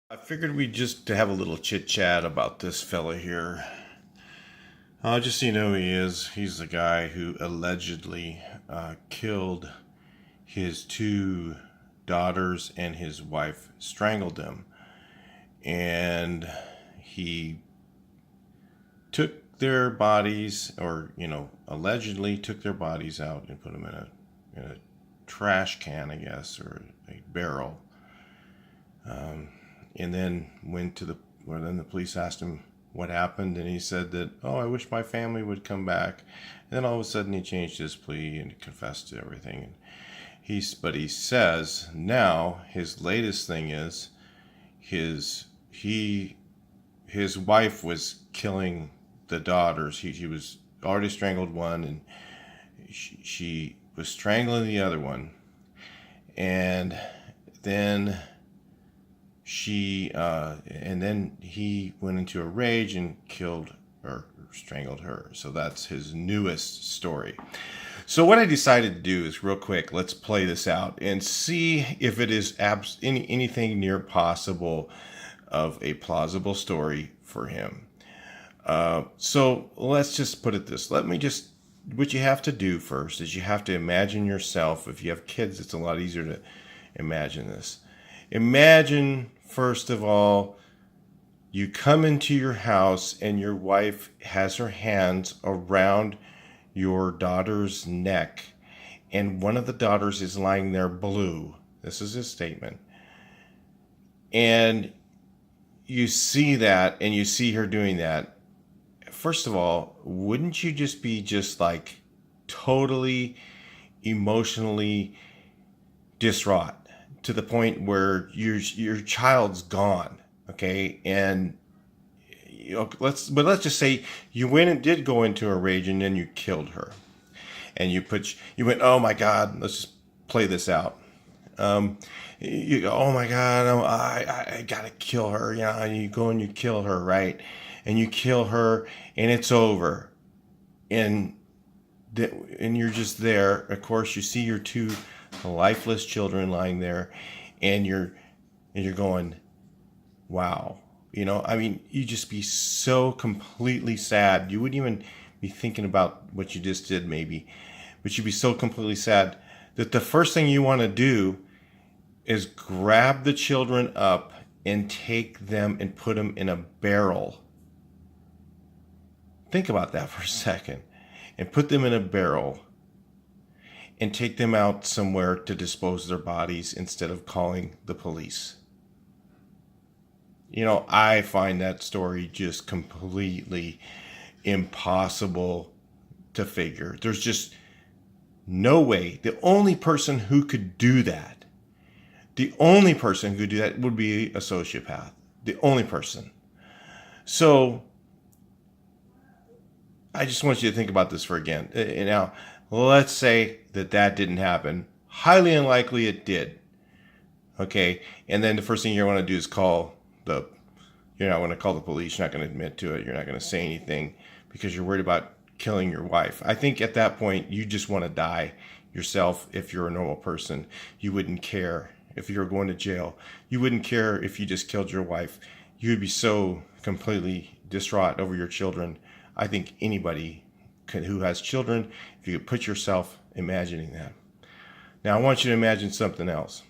I figured we'd just to have a little chit chat about this fella here. Just so you know who he is, he's the guy who allegedly killed his two daughters and his wife, strangled them. And he took their bodies, or, allegedly took their bodies out and put them in a trash can, I guess, or a barrel. And then then the police asked him what happened, and he said that, oh, I wish my family would come back. And then all of a sudden he changed his plea and confessed to everything. And but he says now his latest thing is his wife was killing the daughters. He was already strangled one, and she was strangling the other one, and then he went into a rage and killed or strangled her. So that's his newest story. So what I decided to do is, real quick, let's play this out and see if it is anything near possible of a plausible story for him. So let's just put it this. What you have to do first is you have to imagine yourself. If you have kids, it's a lot easier to imagine this. Imagine, first of all, you come into your house and your wife has her hands around your daughter's neck, and one of the daughters is lying there blue. This is his statement. And you see that, and you see her doing that. First of all, wouldn't you just be like totally emotionally distraught to the point where your child's gone, okay? And let's just say you went and did go into a rage, and then you killed her, and you went, oh my God, let's just play this out. You go, oh my God, I gotta kill her, and you go and you kill her, right? And you kill her, and it's over, and you're just there. Of course, you see your two lifeless children lying there, and you're going, wow. You'd just be so completely sad. You wouldn't even be thinking about what you just did, maybe, but you'd be so completely sad that the first thing you want to do is grab the children up and take them and put them in a barrel. Think about that for a second. And put them in a barrel and take them out somewhere to dispose of their bodies instead of calling the police. I find that story just completely impossible to figure. There's just no way. The only person who could do that would be a sociopath. The only person. So I just want you to think about this for again. Now, let's say that didn't happen. Highly unlikely it did. Okay, and then the first thing you want to do is you're not going to call the police. You're not going to admit to it. You're not going to say anything because you're worried about killing your wife. I think at that point, you just want to die yourself. If you're a normal person, you wouldn't care if you were going to jail. You wouldn't care if you just killed your wife. You would be so completely distraught over your children. I think anybody who has children, if you could put yourself imagining that. Now, I want you to imagine something else.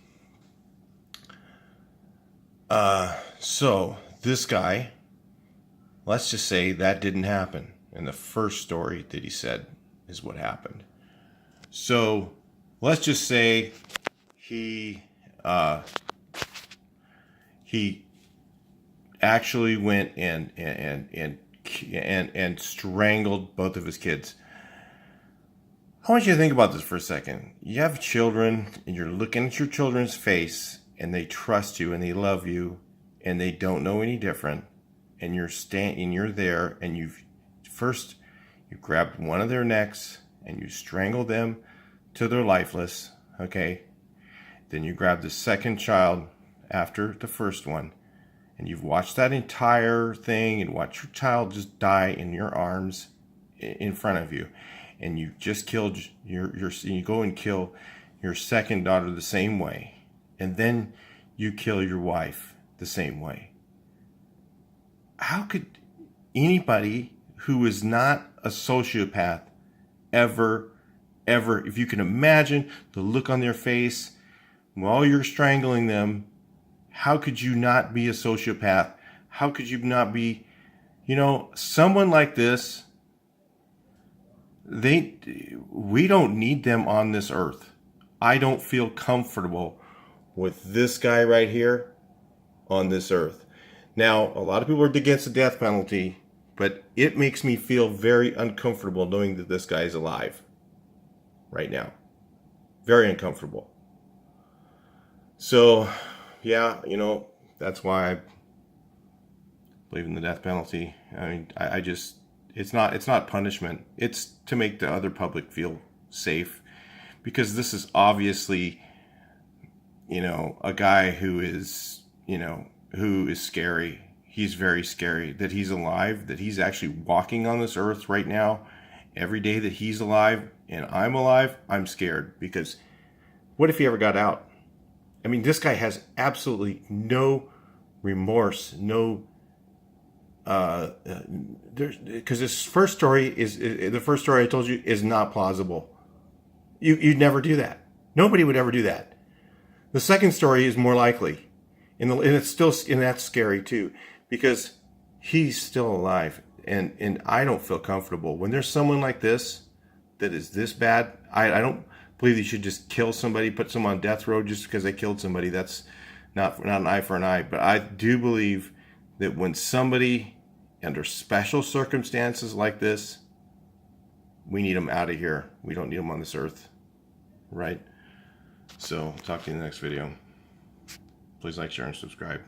So this guy, let's just say that didn't happen. And the first story that he said is what happened. So let's just say he actually went and strangled both of his kids. I want you to think about this for a second. You have children, and you're looking at your children's face, and they trust you, and they love you, and they don't know any different. And you're there, and you grabbed one of their necks, and you strangled them till they're lifeless. Okay. Then you grab the second child after the first one, and you've watched that entire thing and watched your child just die in your arms in front of you. And you just killed you go and kill your second daughter the same way. And then you kill your wife. the same way. How could anybody who is not a sociopath ever, if you can imagine the look on their face while you're strangling them, how could you not be a sociopath? How could you not be, someone like this? We don't need them on this earth. I don't feel comfortable with this guy right here on this earth. Now, a lot of people are against the death penalty, but it makes me feel very uncomfortable knowing that this guy is alive right now. Very uncomfortable. So, yeah, that's why I believe in the death penalty. I mean, I just, it's not punishment. It's to make the other public feel safe, because this is obviously, a guy who is, who is scary. He's very scary. That he's alive, that he's actually walking on this earth right now. Every day that he's alive and I'm alive, I'm scared, because what if he ever got out? I mean, this guy has absolutely no remorse, no, because this first story the first story I told you is not plausible. You'd never do that. Nobody would ever do that. The second story is more likely, and it's still, and that's scary too, because he's still alive, and I don't feel comfortable when there's someone like this that is this bad. I don't believe you should just kill somebody, put someone on death row just because they killed somebody. That's not an eye for an eye. But I do believe that when somebody under special circumstances like this, we need them out of here. We don't need them on this earth, right? So talk to you in the next video. Please like, share, and subscribe.